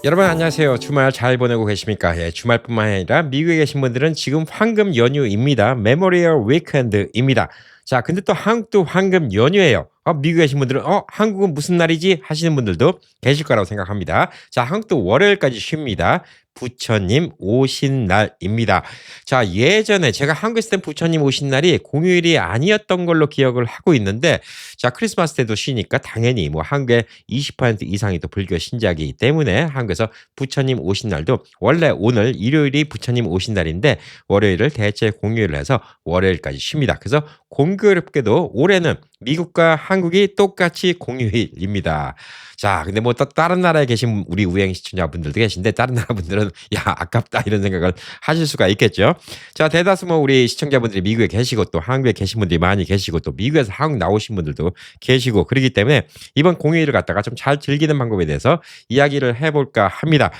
여러분 안녕하세요. 주말 잘 보내고 계십니까? 예, 주말뿐만 아니라 미국에 계신 분들은 지금 황금 연휴입니다. 메모리얼 위켄드입니다. 자, 근데 또 한국도 황금 연휴예요. 미국에 계신 분들은 한국은 무슨 날이지 하시는 분들도 계실 거라고 생각합니다. 자, 한국도 월요일까지 쉽니다. 부처님 오신 날입니다. 자, 예전에 제가 한국에 있을 땐 부처님 오신 날이 공휴일이 아니었던 걸로 기억을 하고 있는데, 자, 크리스마스 때도 쉬니까 당연히 뭐 한국의 20% 이상이 또 불교 신자이기 때문에 한국에서 부처님 오신 날도 원래 오늘 일요일이 부처님 오신 날인데 월요일을 대체 공휴일을 해서 월요일까지 쉽니다. 그래서 공교롭게도 올해는 미국과 한국이 똑같이 공휴일입니다. 자, 근데 뭐 또 다른 나라에 계신 우리 우행 시청자분들도 계신데 다른 나라 분들은 야, 아깝다 이런 생각을 하실 수가 있겠죠. 자, 대다수 뭐 우리 시청자분들이 미국에 계시고 또 한국에 계신 분들이 많이 계시고 또 미국에서 한국 나오신 분들도 계시고 그렇기 때문에 이번 공휴일을 갖다가 좀 잘 즐기는 방법에 대해서 이야기를 해볼까 합니다.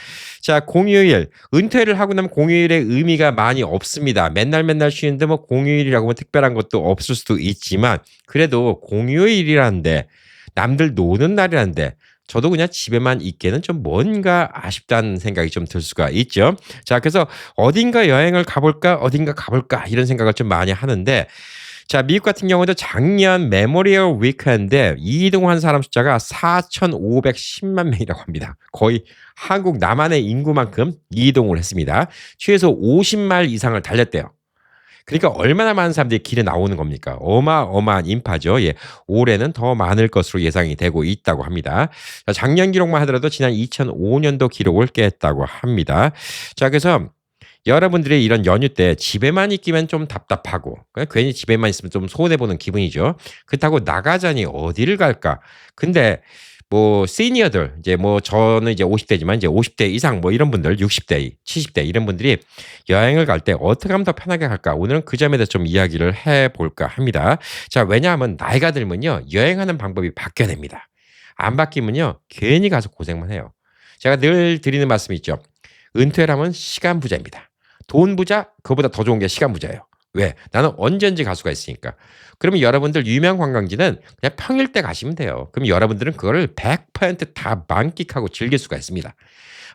자, 공휴일 은퇴를 하고 나면 공휴일의 의미가 많이 없습니다. 맨날 쉬는데 뭐 공휴일이라고 뭐 특별한 것도 없을 수도 있지만 그래도 공휴일이라는데 남들 노는 날이라는데 저도 그냥 집에만 있기에는 좀 뭔가 아쉽다는 생각이 좀 들 수가 있죠. 자, 그래서 어딘가 여행을 가볼까 이런 생각을 좀 많이 하는데 자, 미국 같은 경우도 작년 메모리얼 위크인데 이동한 사람 숫자가 4,510만 명이라고 합니다. 거의 한국 남한의 인구만큼 이동을 했습니다. 최소 50마일 이상을 달렸대요. 그러니까 얼마나 많은 사람들이 길에 나오는 겁니까? 어마어마한 인파죠. 예, 올해는 더 많을 것으로 예상이 되고 있다고 합니다. 자, 작년 기록만 하더라도 지난 2005년도 기록을 깼다고 합니다. 자, 그래서 여러분들이 이런 연휴 때 집에만 있기면 좀 답답하고 그냥 괜히 집에만 있으면 좀 손해보는 기분이죠. 그렇다고 나가자니 어디를 갈까? 근데 뭐 시니어들 이제 뭐 저는 이제 50대지만 이제 50대 이상 뭐 이런 분들 60대, 70대 이런 분들이 여행을 갈 때 어떻게 하면 더 편하게 갈까? 오늘은 그 점에 대해서 좀 이야기를 해볼까 합니다. 자, 왜냐하면 나이가 들면요 여행하는 방법이 바뀌어야 됩니다. 안 바뀌면요 괜히 가서 고생만 해요. 제가 늘 드리는 말씀이 있죠. 은퇴라면 시간 부자입니다. 돈 부자 그거보다 더 좋은 게 시간 부자예요. 왜? 나는 언제든지 갈 수가 있으니까. 그러면 여러분들 유명 관광지는 그냥 평일 때 가시면 돼요. 그럼 여러분들은 그거를 100%다 만끽하고 즐길 수가 있습니다.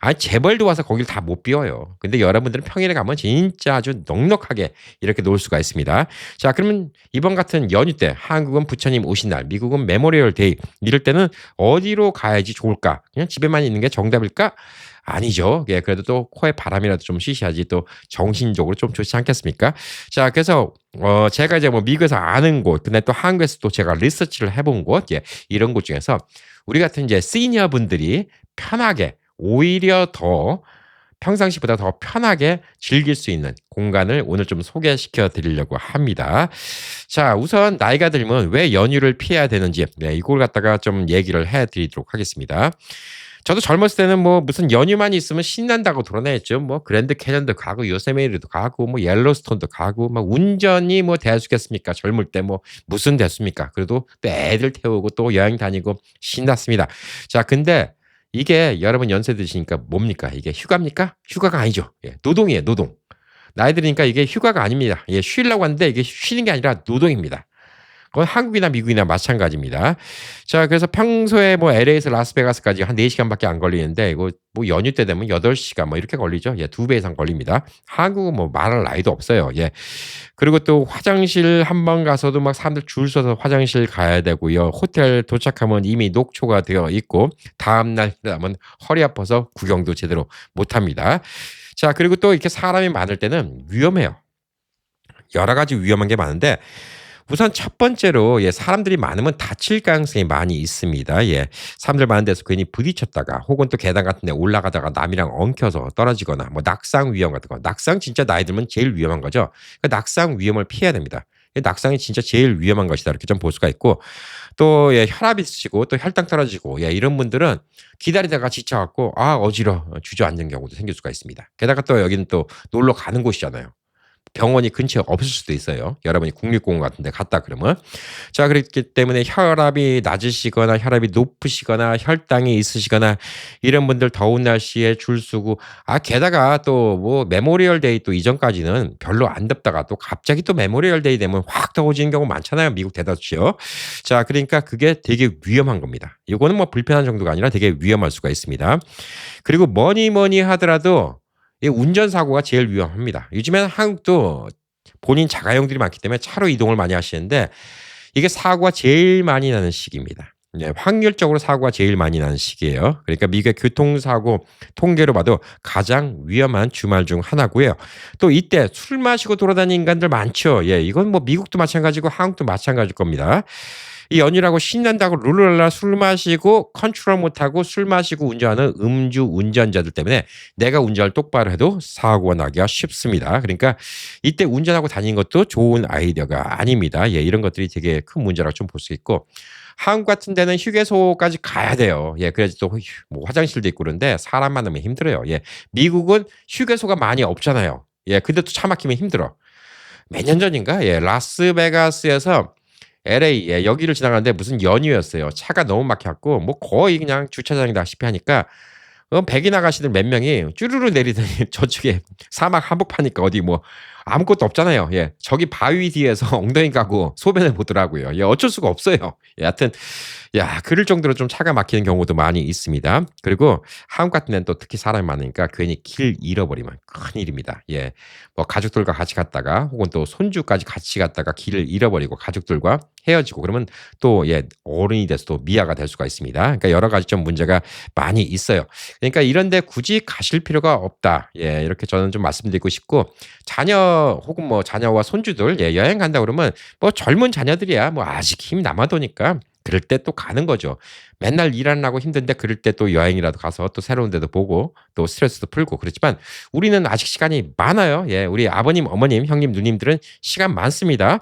아니 재벌도 와서 거길 다 못 비워요. 근데 여러분들은 평일에 가면 진짜 아주 넉넉하게 이렇게 놀 수가 있습니다. 자, 그러면 이번 같은 연휴 때 한국은 부처님 오신 날, 미국은 메모리얼 데이 이럴 때는 어디로 가야지 좋을까? 그냥 집에만 있는 게 정답일까? 아니죠. 예, 그래도 또 코에 바람이라도 좀 쉬셔야지 또 정신적으로 좀 좋지 않겠습니까? 자, 그래서 제가 이제 뭐 미국에서 아는 곳, 근데 또 한국에서 또 제가 리서치를 해본 곳, 예, 이런 곳 중에서 우리 같은 이제 시니어 분들이 편하게 오히려 더 평상시보다 더 편하게 즐길 수 있는 공간을 오늘 좀 소개시켜 드리려고 합니다. 자, 우선 나이가 들면 왜 연휴를 피해야 되는지 네, 이걸 갖다가 좀 얘기를 해 드리도록 하겠습니다. 저도 젊었을 때는 뭐 무슨 연휴만 있으면 신난다고 돌아다녔죠. 뭐 그랜드 캐년도 가고 요세미티도 가고 뭐 옐로스톤도 가고 막 운전이 뭐 대수겠습니까? 젊을 때 뭐 무슨 대수입니까? 그래도 또 애들 태우고 또 여행 다니고 신났습니다. 자, 근데 이게 여러분 연세 드시니까 뭡니까? 이게 휴가입니까? 휴가가 아니죠. 예, 노동이에요, 노동. 나이 드니까 이게 휴가가 아닙니다. 예, 쉬려고 하는데 이게 쉬는 게 아니라 노동입니다. 그건 한국이나 미국이나 마찬가지입니다. 자, 그래서 평소에 뭐 LA에서 라스베가스까지 한 4시간밖에 안 걸리는데 이거 뭐 연휴 때 되면 8시간 뭐 이렇게 걸리죠. 예, 2배 이상 걸립니다. 한국은 뭐 말할 나위도 없어요. 예. 그리고 또 화장실 한 번 가서도 막 사람들 줄 서서 화장실 가야 되고요. 호텔 도착하면 이미 녹초가 되어 있고 다음 날 되면 허리 아파서 구경도 제대로 못 합니다. 자, 그리고 또 이렇게 사람이 많을 때는 위험해요. 여러 가지 위험한 게 많은데 우선 첫 번째로 예, 사람들이 많으면 다칠 가능성이 많이 있습니다. 예, 사람들 많은 데서 괜히 부딪혔다가 혹은 또 계단 같은 데 올라가다가 남이랑 엉켜서 떨어지거나 뭐 낙상 위험 같은 거. 낙상 진짜 나이 들면 제일 위험한 거죠. 그 낙상 위험을 피해야 됩니다. 낙상이 진짜 제일 위험한 것이다 이렇게 좀 볼 수가 있고 또 예, 혈압 있으시고 또 혈당 떨어지고 예, 이런 분들은 기다리다가 지쳐갖고 어지러 주저앉는 경우도 생길 수가 있습니다. 게다가 또 여기는 또 놀러 가는 곳이잖아요. 병원이 근처에 없을 수도 있어요. 여러분이 국립공원 같은 데 갔다 그러면. 자, 그렇기 때문에 혈압이 낮으시거나 혈압이 높으시거나 혈당이 있으시거나 이런 분들 더운 날씨에 줄 서고 게다가 또 뭐 메모리얼 데이 또 이전까지는 별로 안 덥다가 또 갑자기 또 메모리얼 데이 되면 확 더워지는 경우 많잖아요. 미국 대도시요. 자, 그러니까 그게 되게 위험한 겁니다. 이거는 뭐 불편한 정도가 아니라 되게 위험할 수가 있습니다. 그리고 뭐니 하더라도 이 운전사고가 제일 위험합니다. 요즘에는 한국도 본인 자가용들이 많기 때문에 차로 이동을 많이 하시는데 이게 사고가 제일 많이 나는 시기입니다. 네, 확률적으로 사고가 제일 많이 나는 시기예요. 그러니까 미국의 교통사고 통계로 봐도 가장 위험한 주말 중 하나고요. 또 이때 술 마시고 돌아다니는 인간들 많죠. 예, 이건 뭐 미국도 마찬가지고 한국도 마찬가지일 겁니다. 이 연휴라고 신난다고 룰루랄라 술 마시고 컨트롤 못하고 술 마시고 운전하는 음주 운전자들 때문에 내가 운전을 똑바로 해도 사고가 나기가 쉽습니다. 그러니까 이때 운전하고 다니는 것도 좋은 아이디어가 아닙니다. 예, 이런 것들이 되게 큰 문제라고 좀 볼 수 있고 한국 같은 데는 휴게소까지 가야 돼요. 예, 그래야지 또 뭐 화장실도 있고 그런데 사람 많으면 힘들어요. 예, 미국은 휴게소가 많이 없잖아요. 예, 근데 또 차 막히면 힘들어. 몇 년 전인가? 예, 라스베가스에서 LA 예, 여기를 지나가는데 무슨 연휴였어요. 차가 너무 막혀갖고 뭐 거의 그냥 주차장이다시피 하니까 백인 아가씨들 몇 명이 쭈루루 내리더니 저쪽에 사막 한복판이니까 어디 뭐 아무것도 없잖아요. 예, 저기 바위 뒤에서 엉덩이 까고 소변을 보더라고요. 예, 어쩔 수가 없어요. 예, 하여튼 야, 그럴 정도로 좀 차가 막히는 경우도 많이 있습니다. 그리고 한국 같은 데는 또 특히 사람이 많으니까 괜히 길 잃어버리면 큰일입니다. 예, 뭐 가족들과 같이 갔다가 혹은 또 손주까지 같이 갔다가 길을 잃어버리고 가족들과 헤어지고 그러면 또 예, 어른이 돼서 또 미아가 될 수가 있습니다. 그러니까 여러 가지 좀 문제가 많이 있어요. 그러니까 이런데 굳이 가실 필요가 없다. 예, 이렇게 저는 좀 말씀드리고 싶고 자녀 혹은 뭐 자녀와 손주들 예, 여행 간다 그러면 뭐 젊은 자녀들이야 뭐 아직 힘 남아도니까 그럴 때 또 가는 거죠. 맨날 일하느라고 힘든데 그럴 때 또 여행이라도 가서 또 새로운 데도 보고 또 스트레스도 풀고 그렇지만 우리는 아직 시간이 많아요. 예, 우리 아버님, 어머님, 형님, 누님들은 시간 많습니다.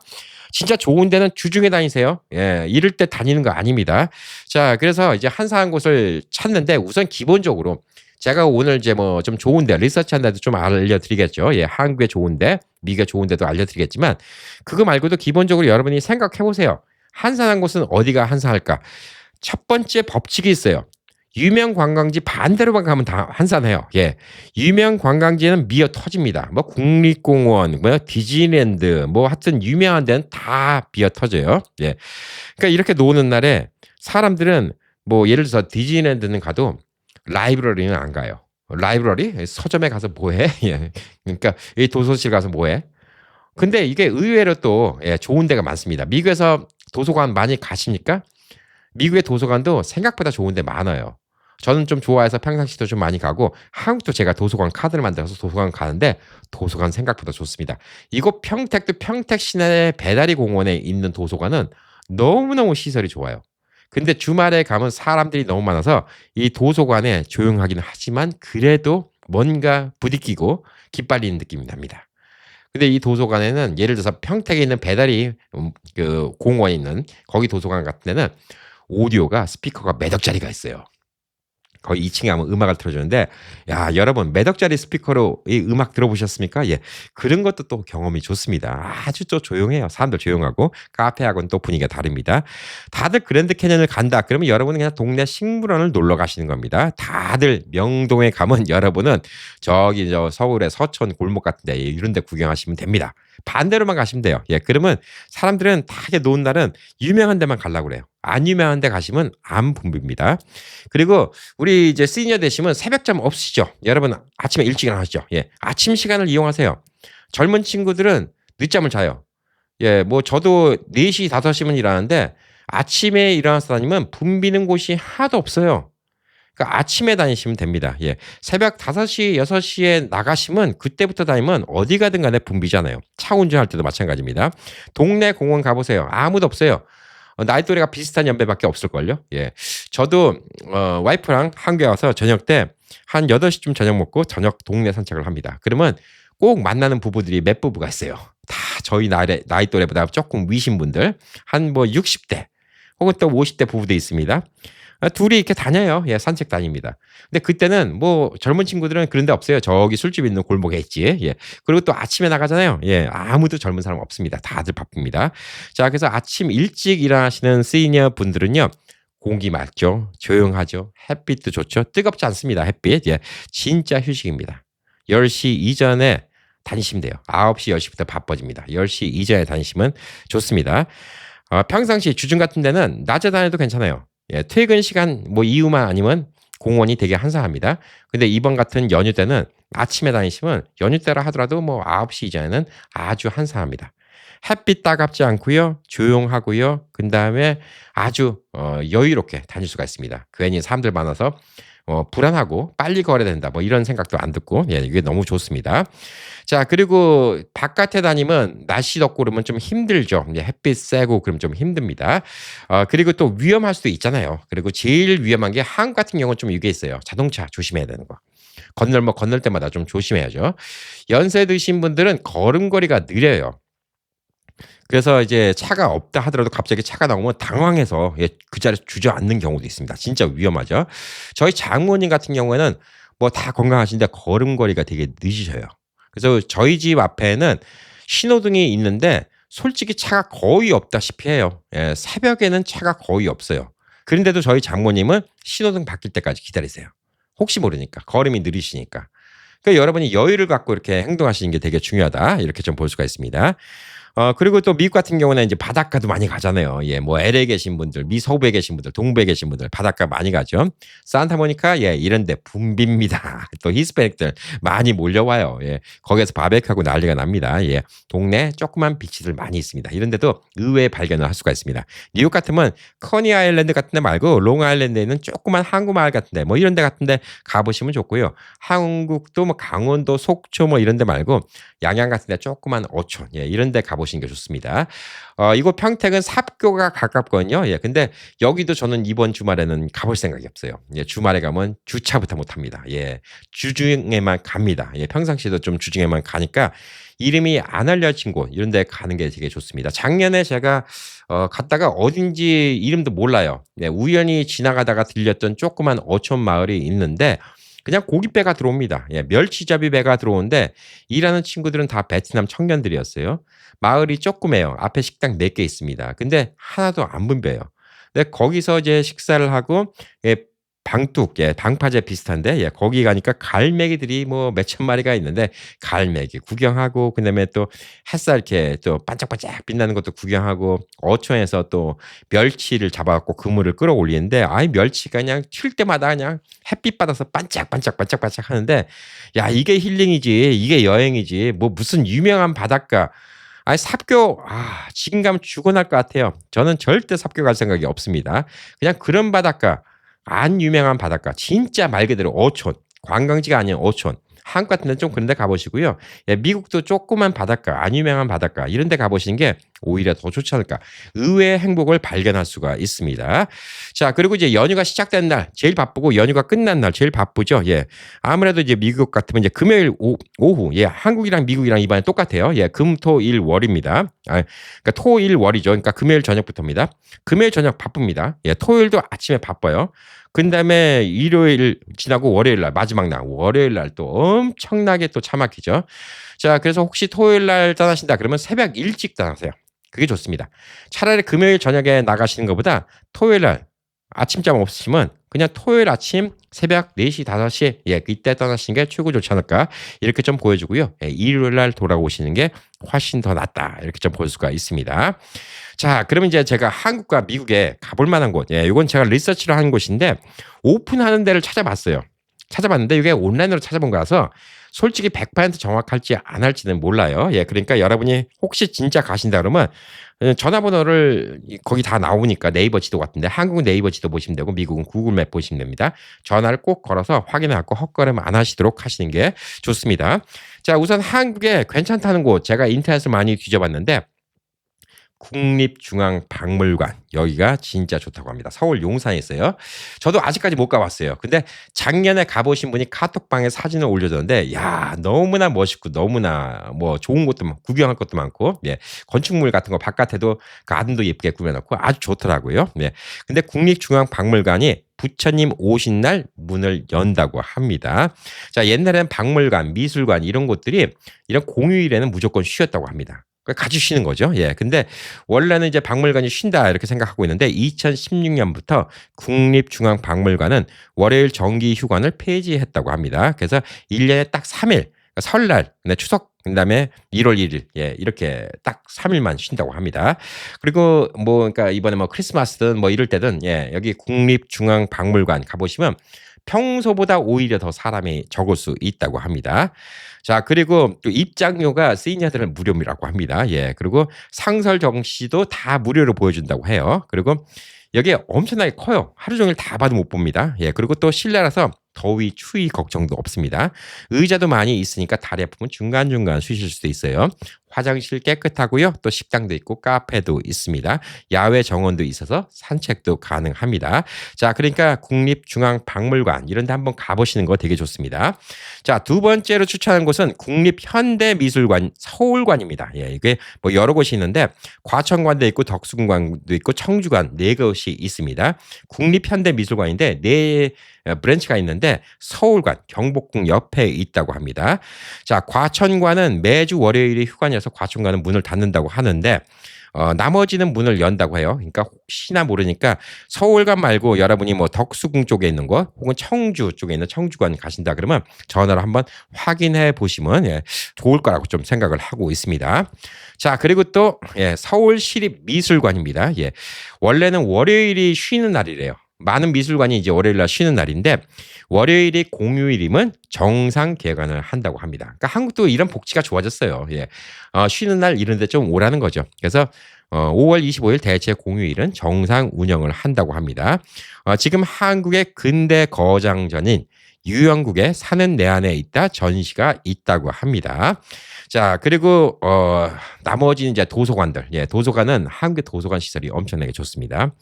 진짜 좋은 데는 주중에 다니세요. 예, 이럴 때 다니는 거 아닙니다. 자, 그래서 이제 한산한 곳을 찾는데 우선 기본적으로 제가 오늘 이제 뭐 좀 좋은데 리서치한 데도 좀 알려드리겠죠. 예, 한국에 좋은데 미국에 좋은데도 알려드리겠지만 그거 말고도 기본적으로 여러분이 생각해 보세요. 한산한 곳은 어디가 한산할까? 첫 번째 법칙이 있어요. 유명 관광지 반대로만 가면 다 한산해요. 예. 유명 관광지는 미어 터집니다. 뭐 국립공원, 뭐 디즈니랜드, 뭐 하여튼 유명한 데는 다 비어 터져요. 예. 그러니까 이렇게 노는 날에 사람들은 뭐 예를 들어서 디즈니랜드는 가도 라이브러리는 안 가요. 라이브러리? 서점에 가서 뭐 해? 예. 그러니까 이 도서실 가서 뭐 해? 근데 이게 의외로 또 예, 좋은 데가 많습니다. 미국에서 도서관 많이 가십니까? 미국의 도서관도 생각보다 좋은 데 많아요. 저는 좀 좋아해서 평상시도 좀 많이 가고 한국도 제가 도서관 카드를 만들어서 도서관 가는데 도서관 생각보다 좋습니다. 이곳 평택도 평택 시내 배다리 공원에 있는 도서관은 너무너무 시설이 좋아요. 근데 주말에 가면 사람들이 너무 많아서 이 도서관에 조용하긴 하지만 그래도 뭔가 부딪히고 기빨리는 느낌이 납니다. 근데 이 도서관에는 예를 들어서 평택에 있는 배다리 그 공원에 있는 거기 도서관 같은 데는 오디오가 스피커가 몇 억짜리가 있어요. 거기 2층에 가면 음악을 틀어주는데 야 여러분 몇 억짜리 스피커로 이 음악 들어보셨습니까? 예, 그런 것도 또 경험이 좋습니다. 아주 또 조용해요. 사람들 조용하고 카페하고는 또 분위기가 다릅니다. 다들 그랜드 캐년을 간다 그러면 여러분은 그냥 동네 식물원을 놀러 가시는 겁니다. 다들 명동에 가면 여러분은 저기 저 서울의 서촌 골목 같은 데 이런 데 구경하시면 됩니다. 반대로만 가시면 돼요. 예, 그러면 사람들은 다 이렇게 노는 날은 유명한 데만 가려고 그래요. 안 유명한 데 가시면 안 붐빕니다. 그리고 우리 이제 시니어 되시면 새벽잠 없으시죠? 여러분 아침에 일찍 일어나시죠? 예, 아침 시간을 이용하세요. 젊은 친구들은 늦잠을 자요. 예, 뭐 저도 4시, 5시면 일어나는데 아침에 일어나서 다니면 붐비는 곳이 하나도 없어요. 그러니까 아침에 다니시면 됩니다. 예. 새벽 5시, 6시에 나가시면 그때부터 다니면 어디 가든 간에 붐비잖아요. 차 운전할 때도 마찬가지입니다. 동네 공원 가보세요. 아무도 없어요. 나이 또래가 비슷한 연배밖에 없을걸요. 예. 저도 와이프랑 한국에 와서 저녁 때 한 8시쯤 저녁 먹고 저녁 동네 산책을 합니다. 그러면 꼭 만나는 부부들이 몇 부부가 있어요. 다 저희 나이 또래보다 조금 위신 분들 한 뭐 60대 혹은 또 50대 부부도 있습니다. 둘이 이렇게 다녀요. 예, 산책 다닙니다. 근데 그때는 뭐 젊은 친구들은 그런 데 없어요. 저기 술집 있는 골목에 있지. 예. 그리고 또 아침에 나가잖아요. 예. 아무도 젊은 사람 없습니다. 다들 바쁩니다. 자, 그래서 아침 일찍 일어나시는 시니어 분들은요. 공기 맑죠. 조용하죠. 햇빛도 좋죠. 뜨겁지 않습니다. 햇빛. 예. 진짜 휴식입니다. 10시 이전에 다니시면 돼요. 9시, 10시부터 바빠집니다. 10시 이전에 다니시면 좋습니다. 평상시 주중 같은 데는 낮에 다녀도 괜찮아요. 예, 퇴근 시간 뭐 이후만 아니면 공원이 되게 한산합니다. 근데 이번 같은 연휴 때는 아침에 다니시면 연휴 때라 하더라도 뭐 9시 이전에는 아주 한산합니다. 햇빛 따갑지 않고요. 조용하고요. 그다음에 아주 여유롭게 다닐 수가 있습니다. 괜히 사람들 많아서 불안하고 빨리 걸어야 된다. 뭐 이런 생각도 안 듣고 예, 이게 너무 좋습니다. 자, 그리고 바깥에 다니면 날씨 덥고 그러면 좀 힘들죠. 이제 햇빛 세고 그러면 좀 힘듭니다. 그리고 또 위험할 수도 있잖아요. 그리고 제일 위험한 게 한국 같은 경우는 좀 이게 있어요. 자동차 조심해야 되는 거. 건널 때마다 좀 조심해야죠. 연세 드신 분들은 걸음걸이가 느려요. 그래서 이제 차가 없다 하더라도 갑자기 차가 나오면 당황해서 예, 그 자리에서 주저앉는 경우도 있습니다. 진짜 위험하죠. 저희 장모님 같은 경우에는 뭐 다 건강하신데 걸음걸이가 되게 늦으셔요. 그래서 저희 집 앞에는 신호등이 있는데 솔직히 차가 거의 없다시피 해요. 예, 새벽에는 차가 거의 없어요. 그런데도 저희 장모님은 신호등 바뀔 때까지 기다리세요. 혹시 모르니까 걸음이 느리시니까. 그러니까 여러분이 여유를 갖고 이렇게 행동하시는 게 되게 중요하다. 이렇게 좀 볼 수가 있습니다. 그리고 또 미국 같은 경우는 이제 바닷가도 많이 가잖아요. 예, 뭐 LA 계신 분들, 미 서부에 계신 분들, 동부에 계신 분들 바닷가 많이 가죠. 산타모니카 예, 이런 데 붐빕니다. 또 히스패닉들 많이 몰려와요. 예. 거기에서 바베큐하고 난리가 납니다. 예. 동네 조그만 비치들 많이 있습니다. 이런 데도 의외의 발견을 할 수가 있습니다. 뉴욕 같으면 커니 아일랜드 같은 데 말고 롱 아일랜드에 있는 조그만 항구 마을 같은 데 뭐 이런 데 같은 데 가보시면 좋고요. 한국도 뭐 강원도 속초 뭐 이런 데 말고 양양 같은 데 조그만 어촌 예, 이런 데 가보시는 게 좋습니다. 이곳 평택은 삽교가 가깝거든요. 예, 근데 여기도 저는 이번 주말에는 가볼 생각이 없어요. 예, 주말에 가면 주차부터 못 합니다. 예, 주중에만 갑니다. 예, 평상시에도 좀 주중에만 가니까 이름이 안 알려진 곳 이런 데 가는 게 되게 좋습니다. 작년에 제가 갔다가 어딘지 이름도 몰라요. 예, 우연히 지나가다가 들렸던 조그만 어촌 마을이 있는데 그냥 고깃배가 들어옵니다. 예, 멸치잡이 배가 들어오는데 일하는 친구들은 다 베트남 청년들이었어요. 마을이 조그매요. 앞에 식당 4개 있습니다. 근데 하나도 안 분배요. 근데 거기서 이제 식사를 하고 예, 방뚝, 예, 방파제 비슷한데 예, 거기 가니까 갈매기들이 뭐 몇천 마리가 있는데 갈매기 구경하고 그다음에 또 햇살 이렇게 또 반짝반짝 빛나는 것도 구경하고 어촌에서 또 멸치를 잡아갖고 그물을 끌어올리는데 아이 멸치가 그냥 튈 때마다 그냥 햇빛 받아서 반짝반짝 하는데 야 이게 힐링이지 이게 여행이지 뭐 무슨 유명한 바닷가 아니 삽교 지금 가면 죽어날 것 같아요. 저는 절대 삽교 갈 생각이 없습니다. 그냥 그런 바닷가 안 유명한 바닷가 진짜 말 그대로 어촌 관광지가 아닌 어촌 한국 같은 데는 좀 그런 데 가보시고요. 예, 미국도 조그만 바닷가 안 유명한 바닷가 이런 데 가보시는 게 오히려 더 좋지 않을까. 의외의 행복을 발견할 수가 있습니다. 자 그리고 이제 연휴가 시작된 날 제일 바쁘고 연휴가 끝난 날 제일 바쁘죠. 예, 아무래도 이제 미국 같으면 이제 금요일 오후 예, 한국이랑 미국이랑 이번에 똑같아요. 예, 금토일 월입니다. 그러니까 토일 월이죠. 그러니까 금요일 저녁부터입니다. 금요일 저녁 바쁩니다. 예, 토요일도 아침에 바빠요. 그 다음에 일요일 지나고 월요일 날 마지막 날 월요일 날 또 엄청나게 또 차 막히죠. 자 그래서 혹시 토요일 날 떠나신다 그러면 새벽 일찍 떠나세요. 그게 좋습니다. 차라리 금요일 저녁에 나가시는 것보다 토요일 날 아침잠 없으시면 그냥 토요일 아침 새벽 4시 5시 예 이때 떠나시는 게 최고 좋지 않을까 이렇게 좀 보여주고요. 예, 일요일 날 돌아오시는 게 훨씬 더 낫다 이렇게 좀 볼 수가 있습니다. 자, 그러면 이제 제가 한국과 미국에 가볼 만한 곳, 예, 이건 제가 리서치를 한 곳인데 오픈하는 데를 찾아봤어요. 찾아봤는데 이게 온라인으로 찾아본 거라서 솔직히 100% 정확할지 안 할지는 몰라요. 예, 그러니까 여러분이 혹시 진짜 가신다 그러면 전화번호를 거기 다 나오니까 네이버 지도 같은데 한국은 네이버 지도 보시면 되고 미국은 구글맵 보시면 됩니다. 전화를 꼭 걸어서 확인해갖고 헛걸음 안 하시도록 하시는 게 좋습니다. 자, 우선 한국에 괜찮다는 곳 제가 인터넷을 많이 뒤져봤는데 국립중앙박물관 여기가 진짜 좋다고 합니다. 서울 용산에 있어요. 저도 아직까지 못 가봤어요. 근데 작년에 가보신 분이 카톡방에 사진을 올려줬는데 야 너무나 멋있고 너무나 뭐 좋은 것도 많고 구경할 것도 많고 예 건축물 같은 거 바깥에도 가든도 예쁘게 꾸며놓고 아주 좋더라고요. 예 근데 국립중앙박물관이 부처님 오신 날 문을 연다고 합니다. 자 옛날에는 박물관, 미술관 이런 곳들이 이런 공휴일에는 무조건 쉬었다고 합니다. 같이 쉬는 거죠. 예. 근데 원래는 이제 박물관이 쉰다 이렇게 생각하고 있는데 2016년부터 국립중앙박물관은 월요일 정기 휴관을 폐지했다고 합니다. 그래서 1년에 딱 3일, 그러니까 설날, 추석 그다음에 1월 1일 예, 이렇게 딱 3일만 쉰다고 합니다. 그리고 뭐 그러니까 이번에 뭐 크리스마스든 뭐 이럴 때든 예, 여기 국립중앙박물관 가 보시면 평소보다 오히려 더 사람이 적을 수 있다고 합니다. 자, 그리고 또 입장료가 시니어들은 무료라고 합니다. 예. 그리고 상설 정시도 다 무료로 보여준다고 해요. 그리고 여기에 엄청나게 커요. 하루 종일 다 봐도 못 봅니다. 예. 그리고 또 실내라서 더위, 추위 걱정도 없습니다. 의자도 많이 있으니까 다리 아프면 중간중간 쉬실 수도 있어요. 화장실 깨끗하고요. 또 식당도 있고 카페도 있습니다. 야외 정원도 있어서 산책도 가능합니다. 자, 그러니까 국립중앙박물관 이런 데 한번 가보시는 거 되게 좋습니다. 자, 두 번째로 추천한 곳은 국립현대미술관 서울관입니다. 예, 이게 뭐 여러 곳이 있는데 과천관도 있고 덕수궁관도 있고 청주관 네 곳이 있습니다. 국립현대미술관인데 네 브랜치가 있는데 서울관, 경복궁 옆에 있다고 합니다. 자, 과천관은 매주 월요일이 휴관이어서 과천관은 문을 닫는다고 하는데 나머지는 문을 연다고 해요. 그러니까 혹시나 모르니까 서울관 말고 여러분이 뭐 덕수궁 쪽에 있는 거 혹은 청주 쪽에 있는 청주관 가신다 그러면 전화로 한번 확인해 보시면 예, 좋을 거라고 좀 생각을 하고 있습니다. 자, 그리고 또 예, 서울시립미술관입니다. 예, 원래는 월요일이 쉬는 날이래요. 많은 미술관이 이제 월요일 날 쉬는 날인데 월요일이 공휴일이면 정상 개관을 한다고 합니다. 그러니까 한국도 이런 복지가 좋아졌어요. 예. 쉬는 날 이런 데 좀 오라는 거죠. 그래서 5월 25일 대체 공휴일은 정상 운영을 한다고 합니다. 지금 한국의 근대 거장전인 유영국의 사는 내 안에 있다 전시가 있다고 합니다. 자, 그리고 나머지는 이제 도서관들. 예, 도서관은 한국의 도서관 시설이 엄청나게 좋습니다.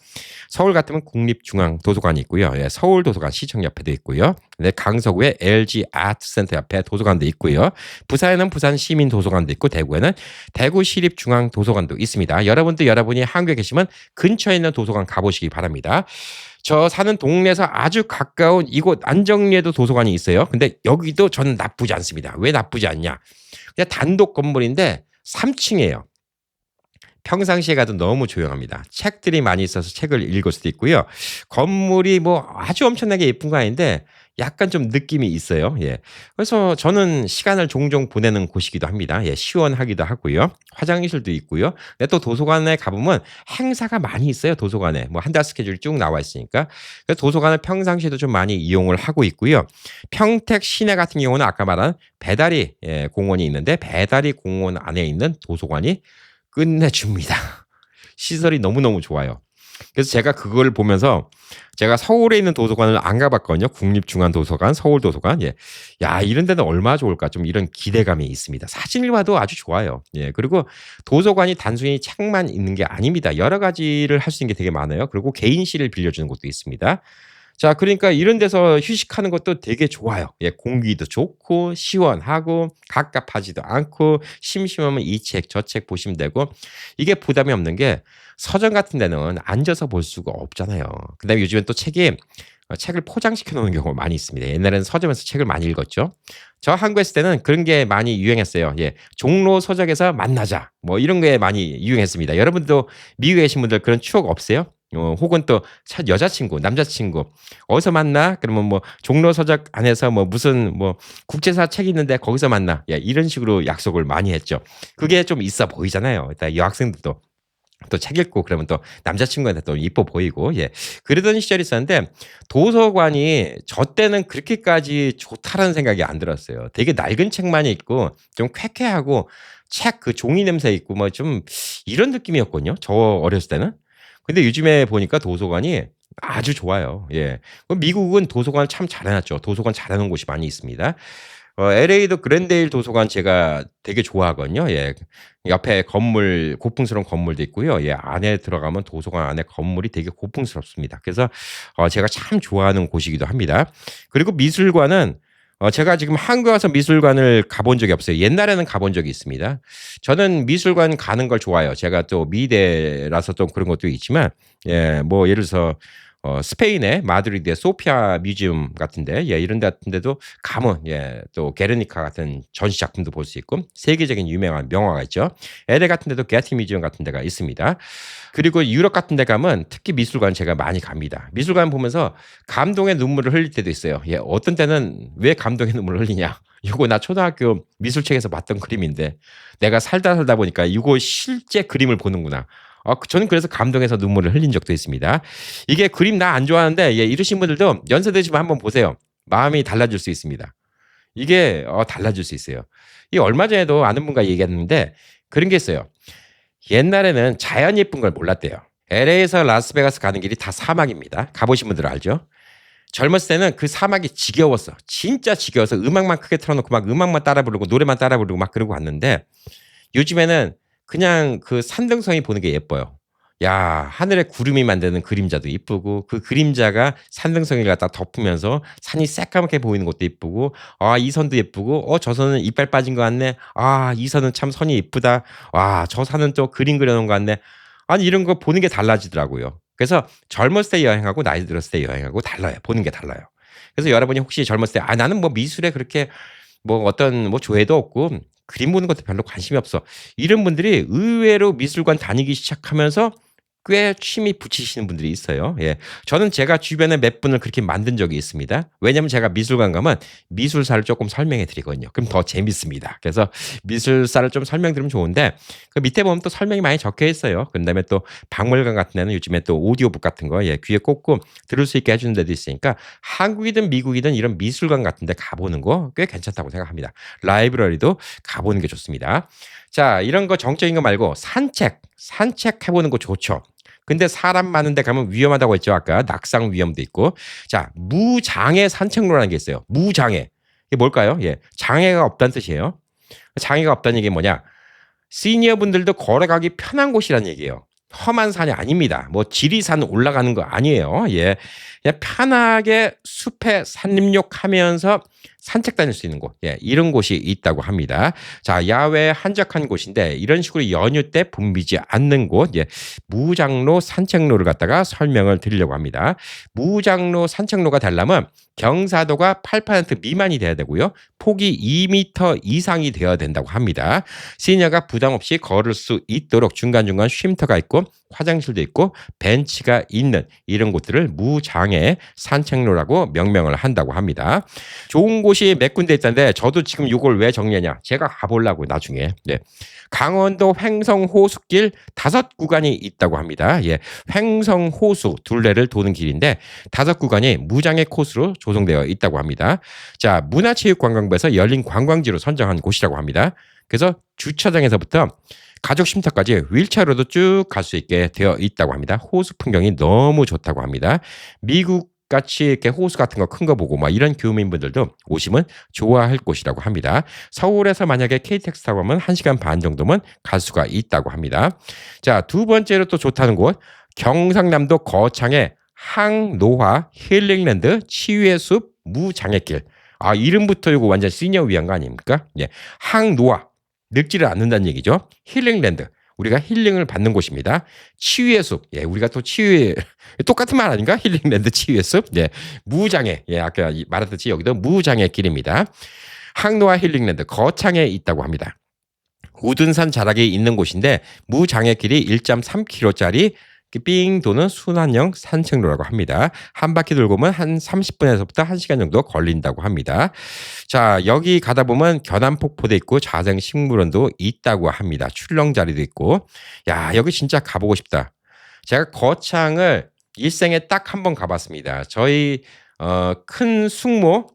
서울 같으면 국립중앙도서관이 있고요. 예, 서울도서관 시청 옆에도 있고요. 네, 강서구에 LG 아트센터 옆에 도서관도 있고요. 부산에는 부산시민도서관도 있고 대구에는 대구시립중앙도서관도 있습니다. 여러분도 여러분이 한국에 계시면 근처에 있는 도서관 가보시기 바랍니다. 저 사는 동네에서 아주 가까운 이곳 안정리에도 도서관이 있어요. 근데 여기도 저는 나쁘지 않습니다. 왜 나쁘지 않냐? 그냥 단독 건물인데 3층이에요. 평상시에 가도 너무 조용합니다. 책들이 많이 있어서 책을 읽을 수도 있고요. 건물이 뭐 아주 엄청나게 예쁜 거 아닌데 약간 좀 느낌이 있어요. 예. 그래서 저는 시간을 종종 보내는 곳이기도 합니다. 예, 시원하기도 하고요. 화장실도 있고요. 근데 또 도서관에 가보면 행사가 많이 있어요. 도서관에 뭐 한 달 스케줄이 쭉 나와 있으니까. 그래서 도서관을 평상시에도 좀 많이 이용을 하고 있고요. 평택 시내 같은 경우는 아까 말한 배다리 공원이 있는데 배다리 공원 안에 있는 도서관이 끝내줍니다. 시설이 너무너무 좋아요. 그래서 제가 그걸 보면서 제가 서울에 있는 도서관을 안 가봤거든요. 국립중앙도서관, 서울도서관. 예. 야, 이런 데는 얼마나 좋을까. 좀 이런 기대감이 있습니다. 사진을 봐도 아주 좋아요. 예. 그리고 도서관이 단순히 책만 있는 게 아닙니다. 여러 가지를 할 수 있는 게 되게 많아요. 그리고 개인실을 빌려주는 곳도 있습니다. 자, 그러니까 이런 데서 휴식하는 것도 되게 좋아요. 예, 공기도 좋고 시원하고 갑갑하지도 않고 심심하면 이 책, 저 책 보시면 되고 이게 부담이 없는 게 서점 같은 데는 앉아서 볼 수가 없잖아요. 그다음에 요즘엔 또 책을 포장시켜 놓는 경우가 많이 있습니다. 옛날에는 서점에서 책을 많이 읽었죠. 저 한국에 있을 때는 그런 게 많이 유행했어요. 예, 종로 서적에서 만나자 뭐 이런 게 많이 유행했습니다. 여러분도 미국에 계신 분들 그런 추억 없어요? 혹은 또 여자친구, 남자친구 어디서 만나? 그러면 뭐 종로 서적 안에서 뭐 무슨 뭐 국제사 책 있는데 거기서 만나. 예, 이런 식으로 약속을 많이 했죠. 그게 좀 있어 보이잖아요. 일단 여학생들도 또 책 읽고 그러면 또 남자친구한테 또 이뻐 보이고 예 그러던 시절이 있었는데 도서관이 저 때는 그렇게까지 좋다라는 생각이 안 들었어요. 되게 낡은 책만 있고 좀 쾌쾌하고 책 그 종이 냄새 있고 뭐 좀 이런 느낌이었거든요. 저 어렸을 때는. 근데 요즘에 보니까 도서관이 아주 좋아요. 예. 미국은 도서관을 참 잘해놨죠. 도서관 잘해놓은 곳이 많이 있습니다. LA도 그랜데일 도서관 제가 되게 좋아하거든요. 예. 옆에 건물 고풍스러운 건물도 있고요. 예. 안에 들어가면 도서관 안에 건물이 되게 고풍스럽습니다. 그래서 제가 참 좋아하는 곳이기도 합니다. 그리고 미술관은 제가 지금 한국에 와서 미술관을 가본 적이 없어요. 옛날에는 가본 적이 있습니다. 저는 미술관 가는 걸 좋아해요. 제가 또 미대라서 좀 그런 것도 있지만 예, 뭐 예를 들어서 스페인의 마드리드의 소피아 뮤지엄 같은데 예, 이런 데 같은 데도 가면 예, 또 게르니카 같은 전시 작품도 볼 수 있고 세계적인 유명한 명화가 있죠. LA 같은 데도 게티 뮤지엄 같은 데가 있습니다. 그리고 유럽 같은 데 가면 특히 미술관 제가 많이 갑니다. 미술관 보면서 감동의 눈물을 흘릴 때도 있어요. 예, 어떤 때는 왜 감동의 눈물을 흘리냐? 이거 나 초등학교 미술책에서 봤던 그림인데 내가 살다 보니까 이거 실제 그림을 보는구나. 저는 그래서 감동해서 눈물을 흘린 적도 있습니다. 이게 그림 나 안 좋아하는데 예, 이러신 분들도 연세 드시면 한번 보세요. 마음이 달라질 수 있습니다. 이게 달라질 수 있어요. 이 얼마 전에도 아는 분과 얘기했는데 그런 게 있어요. 옛날에는 자연 예쁜 걸 몰랐대요. LA에서 라스베가스 가는 길이 다 사막입니다. 가보신 분들 알죠? 젊었을 때는 그 사막이 지겨웠어. 진짜 지겨워서 음악만 크게 틀어놓고 막 음악만 따라 부르고 노래만 따라 부르고 막 그러고 왔는데 요즘에는 그냥 그 산등성이 보는 게 예뻐요. 야, 하늘에 구름이 만드는 그림자도 이쁘고 그 그림자가 산등성이를 갖다 덮으면서 산이 새까맣게 보이는 것도 이쁘고 이 선도 예쁘고 저 선은 이빨 빠진 것 같네. 이 선은 참 선이 이쁘다. 저 산은 또 그림 그려놓은 것 같네. 아니 이런 거 보는 게 달라지더라고요. 그래서 젊었을 때 여행하고 나이 들었을 때 여행하고 달라요. 보는 게 달라요. 그래서 여러분이 혹시 젊었을 때 나는 뭐 미술에 그렇게 뭐 어떤 뭐 조예도 없고 그림 보는 것도 별로 관심이 없어. 이런 분들이 의외로 미술관 다니기 시작하면서 꽤 취미 붙이시는 분들이 있어요. 예. 저는 제가 주변에 몇 분을 그렇게 만든 적이 있습니다. 왜냐면 제가 미술관 가면 미술사를 조금 설명해 드리거든요. 그럼 더 재밌습니다. 그래서 미술사를 좀 설명드리면 좋은데 그 밑에 보면 또 설명이 많이 적혀 있어요. 그다음에 또 박물관 같은 데는 요즘에 또 오디오북 같은 거 예, 귀에 꽂고 들을 수 있게 해주는 데도 있으니까 한국이든 미국이든 이런 미술관 같은 데 가보는 거 꽤 괜찮다고 생각합니다. 라이브러리도 가보는 게 좋습니다. 자, 이런 거 정적인 거 말고 산책해보는 거 좋죠. 근데 사람 많은 데 가면 위험하다고 했죠. 아까 낙상 위험도 있고. 자, 무장애 산책로라는 게 있어요. 무장애. 이게 뭘까요? 예. 장애가 없다는 뜻이에요. 장애가 없다는 얘기 뭐냐? 시니어 분들도 걸어가기 편한 곳이라는 얘기예요. 험한 산이 아닙니다. 뭐 지리산 올라가는 거 아니에요. 예. 그냥 편하게 숲에 산림욕하면서 산책 다닐 수 있는 곳. 예. 이런 곳이 있다고 합니다. 자, 야외에 한적한 곳인데 이런 식으로 연휴 때 붐비지 않는 곳. 예. 무장로 산책로를 갖다가 설명을 드리려고 합니다. 무장로 산책로가 되려면 경사도가 8% 미만이 돼야 되고요. 폭이 2m 이상이 되어야 된다고 합니다. 시니어가 부담 없이 걸을 수 있도록 중간중간 쉼터가 있고 화장실도 있고 벤치가 있는 이런 곳들을 무장애 산책로라고 명명을 한다고 합니다. 좋은 곳이 몇 군데 있던데 저도 지금 이걸 왜 정리하냐. 제가 가보려고 나중에. 네. 강원도 횡성호수길 5구간이 있다고 합니다. 예, 횡성호수 둘레를 도는 길인데 5구간이 무장애 코스로 조성되어 있다고 합니다. 자, 문화체육관광부에서 열린 관광지로 선정한 곳이라고 합니다. 그래서 주차장에서부터 가족 쉼터까지 휠체어로도 쭉 갈 수 있게 되어 있다고 합니다. 호수 풍경이 너무 좋다고 합니다. 미국 같이 이렇게 호수 같은 거 큰 거 보고 막 이런 교민분들도 오시면 좋아할 곳이라고 합니다. 서울에서 만약에 KTX 타고 가면 1시간 반 정도면 갈 수가 있다고 합니다. 자, 두 번째로 또 좋다는 곳 경상남도 거창의 항노화 힐링랜드 치유의 숲 무장애길. 이름부터 이거 완전 시니어 위한 거 아닙니까? 예, 항노화 늙지를 않는다는 얘기죠. 힐링랜드. 우리가 힐링을 받는 곳입니다. 치유의 숲. 예, 우리가 또 똑같은 말 아닌가? 힐링랜드 치유의 숲. 예, 무장애. 예, 아까 말했듯이 여기도 무장애 길입니다. 항노화 힐링랜드 거창에 있다고 합니다. 우둔산 자락에 있는 곳인데 무장애 길이 1.3km짜리 삥 도는 순환형 산책로라고 합니다. 한 바퀴 돌고 오면 한 30분에서부터 1시간 정도 걸린다고 합니다. 자, 여기 가다 보면 견암폭포도 있고 자생식물원도 있다고 합니다. 출렁 자리도 있고. 야, 여기 진짜 가보고 싶다. 제가 거창을 일생에 딱 한 번 가봤습니다. 저희 큰 숙모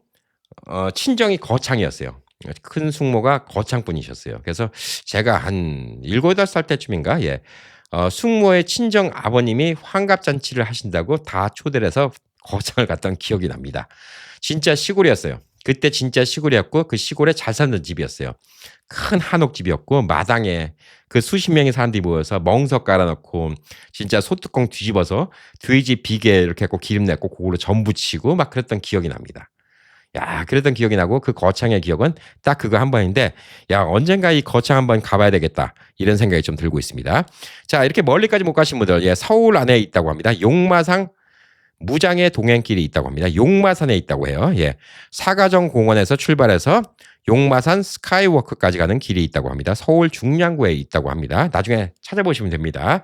친정이 거창이었어요. 큰 숙모가 거창 분이셨어요. 그래서 제가 한 7, 8살 때쯤인가 예. 숙모의 친정 아버님이 환갑잔치를 하신다고 다 초대를 해서 거창을 갔던 기억이 납니다. 진짜 시골이었어요. 그때 진짜 시골이었고 그 시골에 잘 사는 집이었어요. 큰 한옥집이었고 마당에 그 수십 명의 사람들이 모여서 멍석 깔아 놓고 진짜 소뚜껑 뒤집어서 돼지 비계 이렇게 해고 기름 내고 그걸로 전 부치고 막 그랬던 기억이 납니다. 야, 그랬던 기억이 나고 그 거창의 기억은 딱 그거 한 번인데 야, 언젠가 이 거창 한번 가봐야 되겠다. 이런 생각이 좀 들고 있습니다. 자, 이렇게 멀리까지 못 가신 분들, 예, 서울 안에 있다고 합니다. 용마산 무장의 동행길이 있다고 합니다. 용마산에 있다고 해요. 예. 사가정 공원에서 출발해서 용마산 스카이워크까지 가는 길이 있다고 합니다. 서울 중량구에 있다고 합니다. 나중에 찾아보시면 됩니다.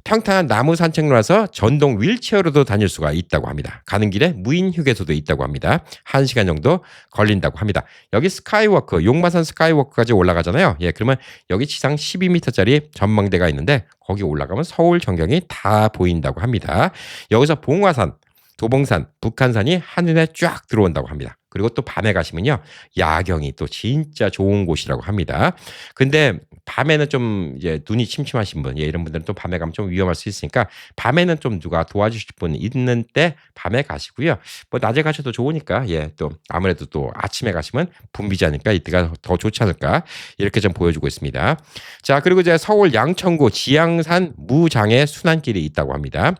평탄한 나무 산책로라서 전동 휠체어로도 다닐 수가 있다고 합니다. 가는 길에 무인 휴게소도 있다고 합니다. 1시간 정도 걸린다고 합니다. 여기 스카이워크, 용마산 스카이워크까지 올라가잖아요. 예, 그러면 여기 지상 12m짜리 전망대가 있는데 거기 올라가면 서울 전경이 다 보인다고 합니다. 여기서 봉화산, 도봉산, 북한산이 한눈에 쫙 들어온다고 합니다. 그리고 또 밤에 가시면요. 야경이 또 진짜 좋은 곳이라고 합니다. 근데 밤에는 좀 이제 눈이 침침하신 분, 예, 이런 분들은 또 밤에 가면 좀 위험할 수 있으니까 밤에는 좀 누가 도와주실 분 있는 때 밤에 가시고요. 뭐 낮에 가셔도 좋으니까 예, 또 아무래도 또 아침에 가시면 붐비지 않을까 이때가 더 좋지 않을까 이렇게 좀 보여주고 있습니다. 자, 그리고 이제 서울 양천구 지향산 무장의 순환길이 있다고 합니다.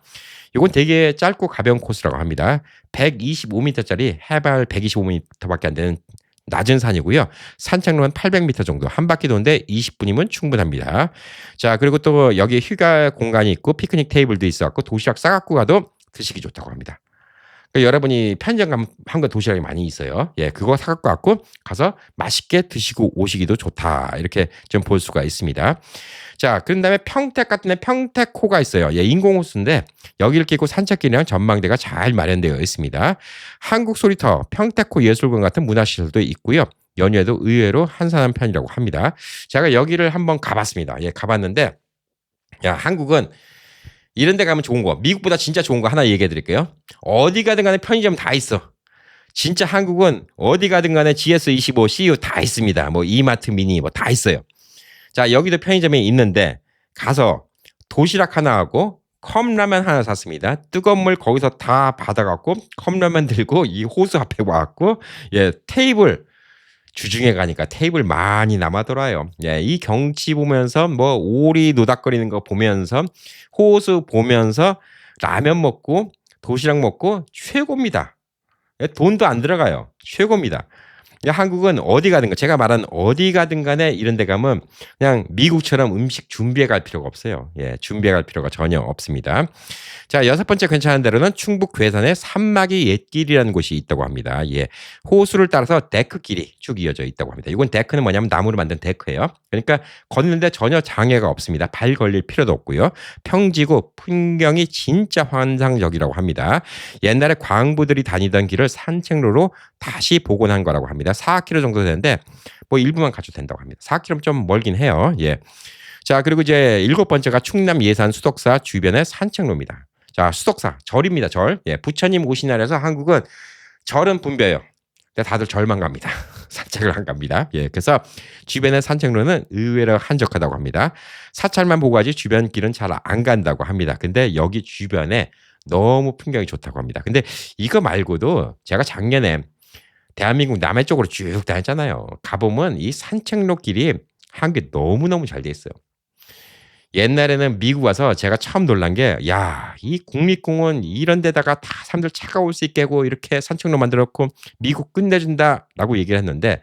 이건 되게 짧고 가벼운 코스라고 합니다. 125m짜리 해발 125m밖에 안 되는 낮은 산이고요. 산책로는 800m 정도 한 바퀴 도는데 20분이면 충분합니다. 자, 그리고 또 여기 휴가 공간이 있고 피크닉 테이블도 있어갖고 도시락 싸갖고 가도 드시기 좋다고 합니다. 그러니까 여러분이 편의점 가면 한국 도시락이 많이 있어요. 예, 그거 사갖고 갖고 가서 맛있게 드시고 오시기도 좋다. 이렇게 좀 볼 수가 있습니다. 자, 그런 다음에 평택 같은 데 평택호가 있어요. 예, 인공호수인데 여기를 끼고 산책길이랑 전망대가 잘 마련되어 있습니다. 한국 소리터, 평택호 예술관 같은 문화시설도 있고요. 연휴에도 의외로 한산한 편이라고 합니다. 제가 여기를 한번 가봤습니다. 예, 가봤는데 야, 한국은 이런 데 가면 좋은 거, 미국보다 진짜 좋은 거 하나 얘기해 드릴게요. 어디 가든 간에 편의점 다 있어. 진짜 한국은 어디 가든 간에 GS25, CU 다 있습니다. 뭐 이마트 미니 뭐 다 있어요. 자, 여기도 편의점이 있는데 가서 도시락 하나 하고 컵라면 하나 샀습니다. 뜨거운 물 거기서 다 받아갖고 컵라면 들고 이 호수 앞에 와갖고 예, 테이블 주중에 가니까 테이블 많이 남아돌아요. 예, 이 경치 보면서 뭐 오리 노닥거리는 거 보면서 호수 보면서 라면 먹고 도시락 먹고 최고입니다. 예, 돈도 안 들어가요. 최고입니다. 한국은 어디 가든 가 제가 말한 어디 가든 간에 이런 데 가면 그냥 미국처럼 음식 준비해 갈 필요가 없어요. 예, 준비해 갈 필요가 전혀 없습니다. 자, 여섯 번째 괜찮은 데로는 충북 괴산에 산막이 옛길이라는 곳이 있다고 합니다. 예, 호수를 따라서 데크길이 쭉 이어져 있다고 합니다. 이건 데크는 뭐냐면 나무로 만든 데크예요. 그러니까 걷는데 전혀 장애가 없습니다. 발 걸릴 필요도 없고요. 평지고 풍경이 진짜 환상적이라고 합니다. 옛날에 광부들이 다니던 길을 산책로로 다시 복원한 거라고 합니다. 4km 정도 되는데 뭐 일부만 가도 된다고 합니다. 4km 좀 멀긴 해요. 예. 자, 그리고 이제 일곱 번째가 충남 예산 수덕사 주변의 산책로입니다. 자, 수덕사 절입니다. 절. 예, 부처님 오신 날에서 한국은 절은 붐벼요. 근데 다들 절만 갑니다. 산책을 안 갑니다. 예, 그래서 주변의 산책로는 의외로 한적하다고 합니다. 사찰만 보고 가지 주변 길은 잘 안 간다고 합니다. 근데 여기 주변에 너무 풍경이 좋다고 합니다. 근데 이거 말고도 제가 작년에 대한민국 남해 쪽으로 쭉 다녔잖아요. 가보면 이 산책로 길이 한국에 너무너무 잘 돼 있어요. 옛날에는 미국 와서 제가 처음 놀란 게, 야, 이 국립공원 이런 데다가 다 사람들 차가 올 수 있게 하고 이렇게 산책로 만들어 놓고 미국 끝내준다 라고 얘기를 했는데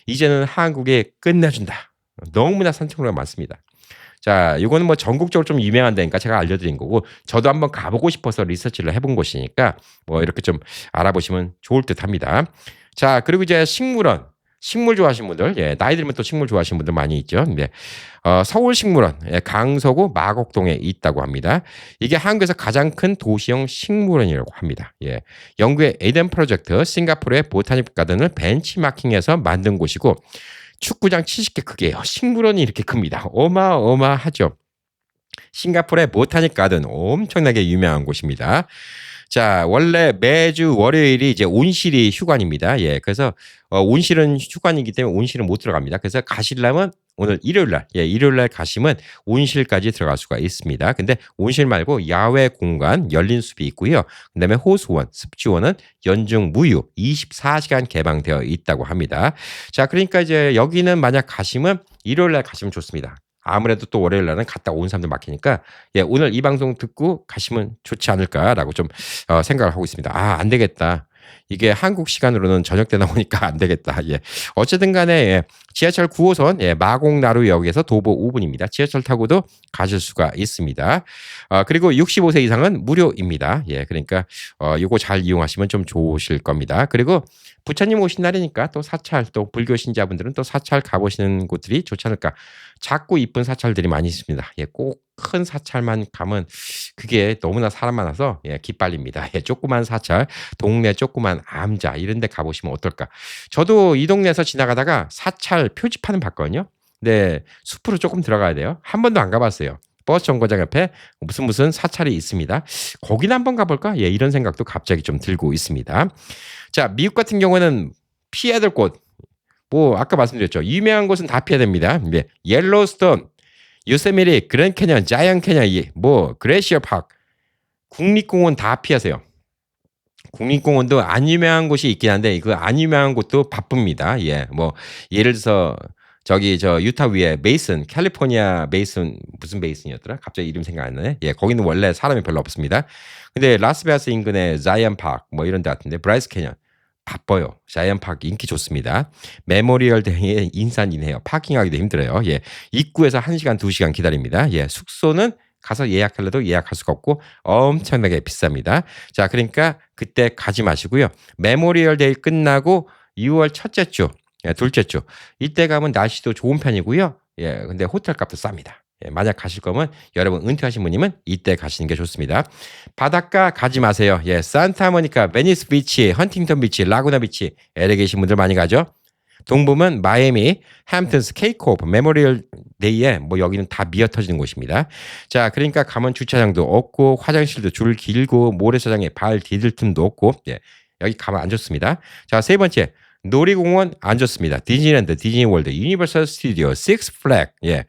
이제는 한국에 끝내준다. 너무나 산책로가 많습니다. 자, 이거는 뭐 전국적으로 좀 유명한 데니까 제가 알려드린 거고 저도 한번 가보고 싶어서 리서치를 해본 곳이니까 뭐 이렇게 좀 알아보시면 좋을 듯 합니다. 자, 그리고 이제 식물원. 식물 좋아하시는 분들, 예, 나이 들면 또 식물 좋아하시는 분들 많이 있죠. 네. 서울식물원, 예, 강서구 마곡동에 있다고 합니다. 이게 한국에서 가장 큰 도시형 식물원이라고 합니다. 예. 영국의 에덴 프로젝트, 싱가포르의 보타닉 가든을 벤치마킹해서 만든 곳이고 축구장 70개 크기예요. 식물원이 이렇게 큽니다. 어마어마하죠. 싱가포르의 보타닉 가든 엄청나게 유명한 곳입니다. 자, 원래 매주 월요일이 이제 온실이 휴관입니다. 예, 그래서 온실은 휴관이기 때문에 온실은 못 들어갑니다. 그래서 가시려면 오늘 일요일 날, 일요일 날 가시면 온실까지 들어갈 수가 있습니다. 근데 온실 말고 야외 공간, 열린 숲이 있고요. 그다음에 호수원, 습지원은 연중 무휴 24시간 개방되어 있다고 합니다. 자, 그러니까 이제 여기는 만약 가시면 일요일 날 가시면 좋습니다. 아무래도 또 월요일 날은 갔다 온 사람들 막히니까 오늘 이 방송 듣고 가시면 좋지 않을까라고 좀 생각을 하고 있습니다. 안 되겠다. 이게 한국 시간으로는 저녁 때 나오니까 안 되겠다. 어쨌든 간에 지하철 9호선 마곡나루역에서 도보 5분입니다. 지하철 타고도 가실 수가 있습니다. 그리고 65세 이상은 무료입니다. 그러니까 이거 잘 이용하시면 좀 좋으실 겁니다. 그리고 부처님 오신 날이니까 또 사찰, 또 불교 신자분들은 또 사찰 가보시는 곳들이 좋지 않을까. 작고 이쁜 사찰들이 많이 있습니다. 꼭 큰 사찰만 가면 그게 너무나 사람 많아서 기빨립니다. 조그만 사찰, 동네 조그만 암자 이런 데 가보시면 어떨까. 저도 이 동네에서 지나가다가 사찰 표지판은 봤거든요. 근데 숲으로 조금 들어가야 돼요. 한 번도 안 가봤어요. 버스 정거장 옆에 무슨 사찰이 있습니다. 거기는 한번 가볼까? 이런 생각도 갑자기 좀 들고 있습니다. 자, 미국 같은 경우에는 피해야 될 곳. 아까 말씀드렸죠. 유명한 곳은 다 피해야 됩니다. 옐로우스톤, 요세미리, 그랜드 캐년, 자이언트 캐년, 그레시어 파크, 국립공원 다 피하세요. 국립공원도 안 유명한 곳이 있긴 한데 그 안 유명한 곳도 바쁩니다. 예를 들어서 저기 유타 위에 베이슨, 캘리포니아 베이슨 무슨 베이슨이었더라? 갑자기 이름 생각 안 나네. 거기는 원래 사람이 별로 없습니다. 근데 라스베가스 인근의 자이언트 파크 이런 데 같은데 브라이스 캐년 바빠요. 자이언트 파크 인기 좋습니다. 메모리얼 데이에 인산이네요. 파킹하기도 힘들어요. 입구에서 1시간, 2시간 기다립니다. 숙소는 가서 예약하려도 예약할 수가 없고 엄청나게 비쌉니다. 자, 그러니까 그때 가지 마시고요. 메모리얼 데이 끝나고 6월 첫째 주, 둘째 주 이때 가면 날씨도 좋은 편이고요. 근데 호텔 값도 쌉니다. 만약 가실 거면 여러분 은퇴하신 분이면 이때 가시는 게 좋습니다. 바닷가 가지 마세요. 산타모니카, 베니스 비치, 헌팅턴 비치, 라구나 비치 LA 계신 분들 많이 가죠. 동부면 마이애미, 햄튼스, 케이크오프, 메모리얼 데이에 여기는 다 미어터지는 곳입니다. 자, 그러니까 가면 주차장도 없고 화장실도 줄 길고 모래사장에 발 디딜 틈도 없고 여기 가면 안 좋습니다. 자, 세 번째 놀이공원 안 좋습니다. 디즈니랜드, 디즈니월드, 유니버설 스튜디오, 식스플래그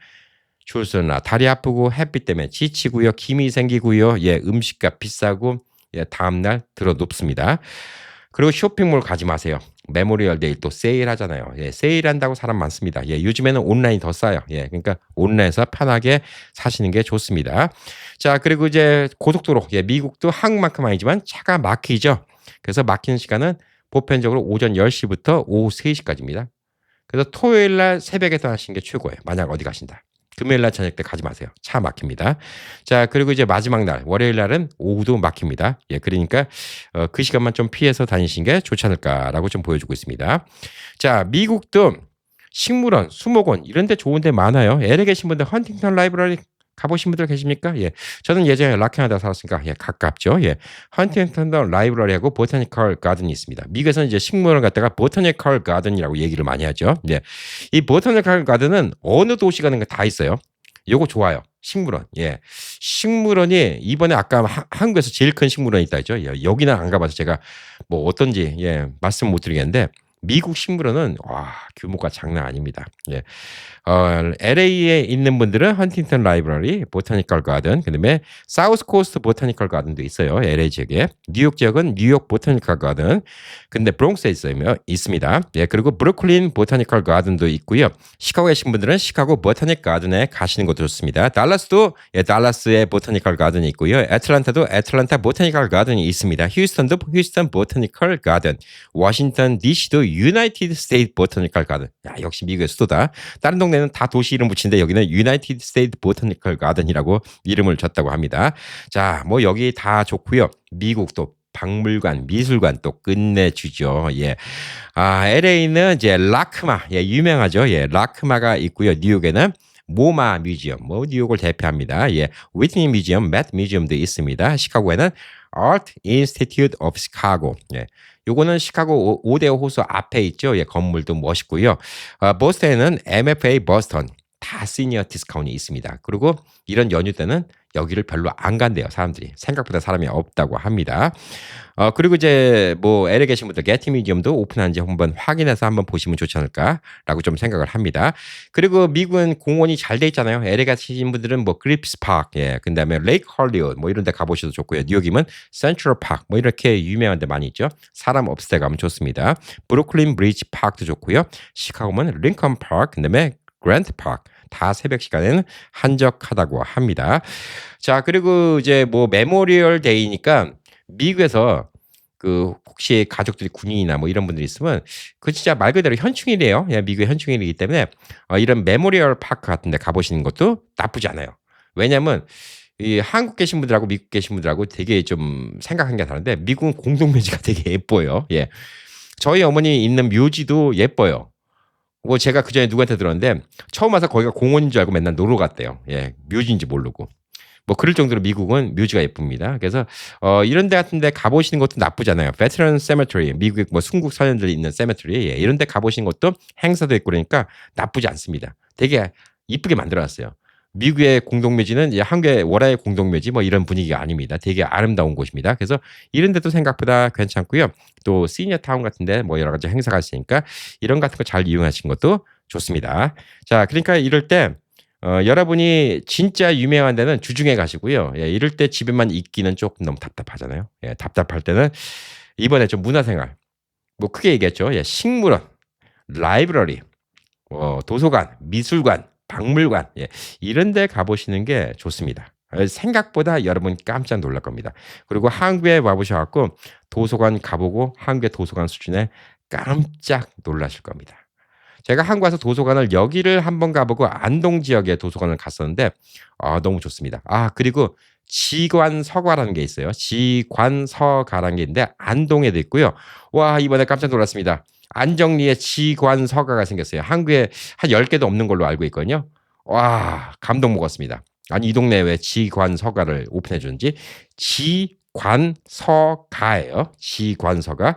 줄서나 다리 아프고 햇빛 때문에 지치고요. 김이 생기고요. 음식값 비싸고 다음날 들어 높습니다. 그리고 쇼핑몰 가지 마세요. 메모리얼 데이 또 세일하잖아요. 세일한다고 사람 많습니다. 요즘에는 온라인이 더 싸요. 그러니까 온라인에서 편하게 사시는 게 좋습니다. 자, 그리고 이제 고속도로. 미국도 한국만큼 아니지만 차가 막히죠. 그래서 막히는 시간은 보편적으로 오전 10시부터 오후 3시까지입니다. 그래서 토요일 날 새벽에 떠나시는 게 최고예요. 만약 어디 가신다. 금요일 날 저녁 때 가지 마세요. 차 막힙니다. 자, 그리고 이제 마지막 날 월요일 날은 오후도 막힙니다. 그러니까 그 시간만 좀 피해서 다니시는 게 좋지 않을까라고 좀 보여주고 있습니다. 자, 미국도 식물원, 수목원 이런 데 좋은 데 많아요. LA 계신 분들 헌팅턴 라이브러리 가보신 분들 계십니까? 저는 예전에 락캐나다 살았으니까 가깝죠. 헌팅턴 라이브러리하고 보타니컬 가든이 있습니다. 미국에서는 이제 식물원 갔다가 보타니컬 가든이라고 얘기를 많이 하죠. 이 보타니컬 가든은 어느 도시 가는 거 다 있어요. 요거 좋아요. 식물원. 식물원이 이번에 아까 한국에서 제일 큰 식물원이 있다 했죠. 여기는 안 가봐서 제가 어떤지 말씀 못 드리겠는데 미국 식물원은 규모가 장난 아닙니다. LA에 있는 분들은 헌팅턴 라이브러리, 보타니컬 가든, 그다음에 사우스 코스트 보타니컬 가든도 있어요. LA 지역에. 뉴욕 지역은 뉴욕 보타니컬 가든. 근데 브롱스에 있습니다. 그리고 브루클린 보타니컬 가든도 있고요. 시카고에 계신 분들은 시카고 보타닉 가든에 가시는 것도 좋습니다. 달라스도 달라스의 보타니컬 가든이 있고요. 애틀란타도 애틀란타 보타니컬 가든이 있습니다. 휴스턴도 휴스턴 보타니컬 가든. 워싱턴 DC도 유나이티드 스테이트 보타니컬 가든. 역시 미국의 수도다. 다른 동네는 다 도시 이름 붙이는데 여기는 유나이티드 스테이트 보타니컬 가든이라고 이름을 줬다고 합니다. 자, 여기 다 좋고요. 미국도 박물관, 미술관 또 끝내주죠. LA는 이제 라크마, 유명하죠. 라크마가 있고요. 뉴욕에는 모마 뮤지엄, 뉴욕을 대표합니다. 위트니 뮤지엄, 맷 뮤지엄도 있습니다. 시카고에는 Art Institute of Chicago. 요거는 시카고 5대 호수 앞에 있죠. 건물도 멋있고요. 보스턴에는 MFA 버스턴 다 시니어 디스카운트이 있습니다. 그리고 이런 연휴 때는 여기를 별로 안 간대요, 사람들이. 생각보다 사람이 없다고 합니다. 그리고 이제 뭐 LA 계신 분들 게티 뮤지엄도 오픈한지 한번 확인해서 한번 보시면 좋지 않을까라고 좀 생각을 합니다. 그리고 미국은 공원이 잘 돼 있잖아요. LA 가신 분들은 뭐 그리프스 파크, 예, 그다음에 레이크 헐리우드 뭐 이런 데 가보셔도 좋고요. 뉴욕이면 센트럴 파크 뭐 이렇게 유명한 데 많이 있죠. 사람 없을 때 가면 좋습니다. 브루클린 브리지 파크도 좋고요. 시카고면 링컨 파크, 그다음에 그랜트 파크 다 새벽 시간에는 한적하다고 합니다. 자, 그리고 이제 뭐 메모리얼 데이니까 미국에서 그 혹시 가족들이 군인이나 뭐 이런 분들이 있으면 그 진짜 말 그대로 현충일이에요. 예, 미국의 현충일이기 때문에 이런 메모리얼 파크 같은 데 가보시는 것도 나쁘지 않아요. 왜냐면 이 한국 계신 분들하고 미국 계신 분들하고 되게 좀 생각한 게 다른데 미국은 공동묘지가 되게 예뻐요. 예. 저희 어머니 있는 묘지도 예뻐요. 뭐 제가 그전에 누구한테 들었는데 처음 와서 거기가 공원인 줄 알고 맨날 놀러 갔대요. 예, 묘지인지 모르고. 뭐 그럴 정도로 미국은 묘지가 예쁩니다. 그래서 이런 데 같은 데 가보시는 것도 나쁘잖아요. 베테런 세메터리, 미국의 뭐 순국 선현들이 있는 세메터리, 예, 이런 데 가보시는 것도 행사도 있고 그러니까 나쁘지 않습니다. 되게 이쁘게 만들어놨어요. 미국의 공동묘지는 이제 한국의 월화의 공동묘지 뭐 이런 분위기가 아닙니다. 되게 아름다운 곳입니다. 그래서 이런 데도 생각보다 괜찮고요. 또 시니어 타운 같은 데 뭐 여러 가지 행사가 있으니까 이런 같은 거 잘 이용하시는 것도 좋습니다. 자, 그러니까 이럴 때 여러분이 진짜 유명한 데는 주중에 가시고요. 예, 이럴 때 집에만 있기는 조금 너무 답답하잖아요. 예, 답답할 때는 이번에 좀 문화생활, 뭐 크게 얘기했죠. 예, 식물원, 라이브러리, 도서관, 미술관, 박물관, 예, 이런 데 가보시는 게 좋습니다. 생각보다 여러분 깜짝 놀랄 겁니다. 그리고 한국에 와보셔갖고 도서관 가보고 한국의 도서관 수준에 깜짝 놀라실 겁니다. 제가 한국 와서 도서관을 여기를 한번 가보고 안동 지역의 도서관을 갔었는데 너무 좋습니다. 그리고 지관서가라는 게 있어요. 지관서가라는 게 있는데 안동에도 있고요. 와, 이번에 깜짝 놀랐습니다. 안정리에 지관서가가 생겼어요. 한국에 한 10개도 없는 걸로 알고 있거든요. 와, 감동 먹었습니다. 아니, 이 동네에 왜 지관서가를 오픈해 주는지. 지관서가예요. 지관서가.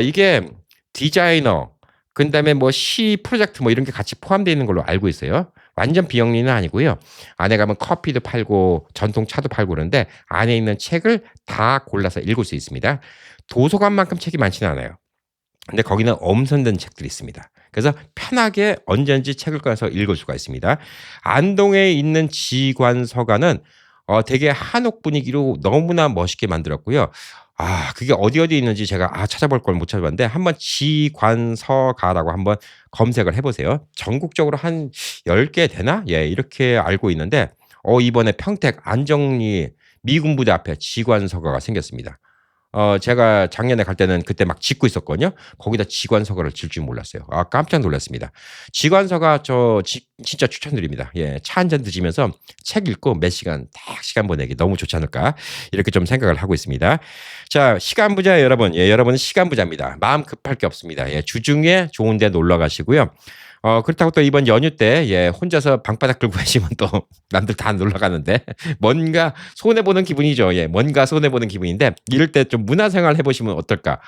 이게 디자이너, 그다음에 뭐 시 프로젝트 뭐 이런 게 같이 포함되어 있는 걸로 알고 있어요. 완전 비영리는 아니고요. 안에 가면 커피도 팔고 전통차도 팔고 그러는데 안에 있는 책을 다 골라서 읽을 수 있습니다. 도서관만큼 책이 많지는 않아요. 근데 거기는 엄선된 책들이 있습니다. 그래서 편하게 언제든지 책을 꺼내서 읽을 수가 있습니다. 안동에 있는 지관서가는 되게 한옥 분위기로 너무나 멋있게 만들었고요. 그게 어디 있는지 제가 찾아볼 걸 못 찾아봤는데 한번 지관서가라고 한번 검색을 해보세요. 전국적으로 한 10개 되나? 예, 이렇게 알고 있는데 이번에 평택 안정리 미군부대 앞에 지관서가가 생겼습니다. 제가 작년에 갈 때는 그때 막 짓고 있었거든요. 거기다 지관서가를 질 줄 몰랐어요. 깜짝 놀랐습니다. 지관서가 진짜 추천드립니다. 예, 차 한 잔 드시면서 책 읽고 몇 시간 딱 시간 보내기 너무 좋지 않을까 이렇게 좀 생각을 하고 있습니다. 자, 시간 부자 여러분, 예, 여러분은 시간 부자입니다. 마음 급할 게 없습니다. 예, 주중에 좋은 데 놀러 가시고요. 그렇다고 또 이번 연휴 때, 예, 혼자서 방바닥 끌고 계시면 또 남들 다 놀러 가는데 뭔가 손해보는 기분이죠. 예, 뭔가 손해보는 기분인데 이럴 때 좀 문화생활 해보시면 어떨까?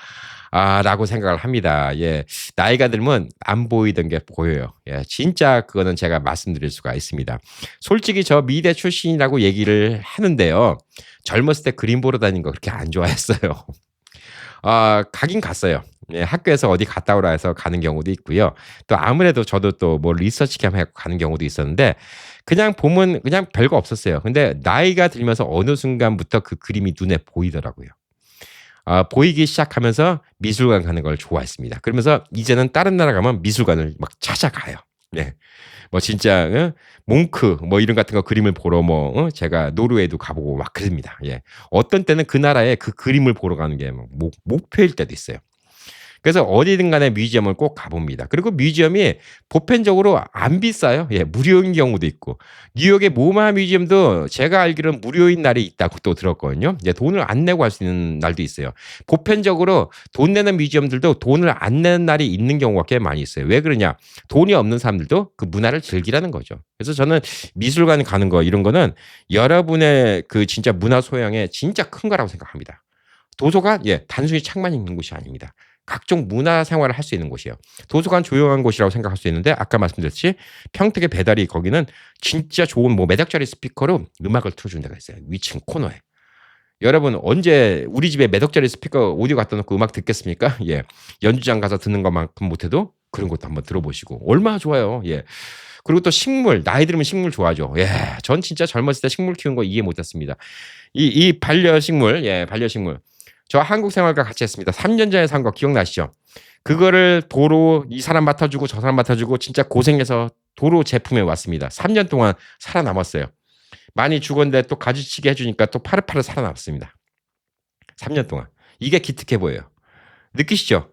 라고 생각을 합니다. 예, 나이가 들면 안 보이던 게 보여요. 예, 진짜 그거는 제가 말씀드릴 수가 있습니다. 솔직히 저 미대 출신이라고 얘기를 하는데요. 젊었을 때 그림 보러 다니는 거 그렇게 안 좋아했어요. 가긴 갔어요. 예, 학교에서 어디 갔다 오라 해서 가는 경우도 있고요. 또 아무래도 저도 또 뭐 리서치 겸 해서 가는 경우도 있었는데 그냥 보면 그냥 별거 없었어요. 근데 나이가 들면서 어느 순간부터 그 그림이 눈에 보이더라고요. 보이기 시작하면서 미술관 가는 걸 좋아했습니다. 그러면서 이제는 다른 나라 가면 미술관을 막 찾아가요. 네. 뭐 진짜 몽크 뭐 이런 같은 거 그림을 보러 제가 노르웨이도 가보고 막 그럽니다. 예. 어떤 때는 그 나라에 그 그림을 보러 가는 게 목표일 때도 있어요. 그래서 어디든 간에 뮤지엄을 꼭 가봅니다. 그리고 뮤지엄이 보편적으로 안 비싸요. 예, 무료인 경우도 있고. 뉴욕의 모마 뮤지엄도 제가 알기로는 무료인 날이 있다고 또 들었거든요. 예, 돈을 안 내고 갈 수 있는 날도 있어요. 보편적으로 돈 내는 뮤지엄들도 돈을 안 내는 날이 있는 경우가 꽤 많이 있어요. 왜 그러냐? 돈이 없는 사람들도 그 문화를 즐기라는 거죠. 그래서 저는 미술관 가는 거 이런 거는 여러분의 그 진짜 문화 소양에 진짜 큰 거라고 생각합니다. 도서관, 예, 단순히 책만 읽는 곳이 아닙니다. 각종 문화 생활을 할 수 있는 곳이에요. 도서관 조용한 곳이라고 생각할 수 있는데 아까 말씀드렸듯이 평택의 배달이 거기는 진짜 좋은 뭐 몇 억짜리 스피커로 음악을 틀어주는 데가 있어요. 위층 코너에. 여러분 언제 우리 집에 몇 억짜리 스피커 오디오 갖다 놓고 음악 듣겠습니까? 예. 연주장 가서 듣는 것만큼 못해도 그런 것도 한번 들어보시고 얼마나 좋아요. 예. 그리고 또 식물 나이 들으면 식물 좋아하죠. 예. 전 진짜 젊었을 때 식물 키우는 거 이해 못했습니다. 이 반려식물 예 반려식물 저 한국생활과 같이 했습니다. 3년 전에 산 거 기억나시죠? 그거를 도로 이 사람 맡아주고 저 사람 맡아주고 진짜 고생해서 도로 제품에 왔습니다. 3년 동안 살아남았어요. 많이 죽었는데 또 가지치기 해주니까 또 파릇파릇 살아남았습니다. 3년 동안. 이게 기특해 보여요. 느끼시죠?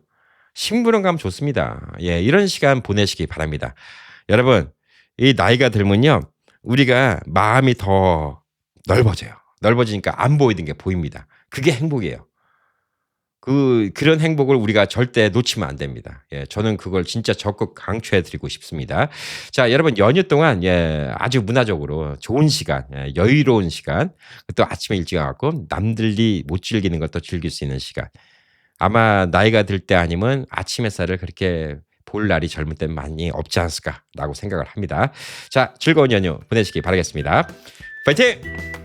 식물원 가면 좋습니다. 예, 이런 시간 보내시기 바랍니다. 여러분, 이 나이가 들면요, 우리가 마음이 더 넓어져요. 넓어지니까 안 보이는 게 보입니다. 그게 행복이에요. 그런 행복을 우리가 절대 놓치면 안 됩니다. 예, 저는 그걸 진짜 적극 강추해 드리고 싶습니다. 자, 여러분 연휴 동안 예, 아주 문화적으로 좋은 시간, 예, 여유로운 시간, 또 아침에 일찍 와갖고 남들이 못 즐기는 것도 즐길 수 있는 시간. 아마 나이가 들 때 아니면 아침 햇살을 그렇게 볼 날이 젊을 때 많이 없지 않을까라고 생각을 합니다. 자, 즐거운 연휴 보내시기 바라겠습니다. 파이팅!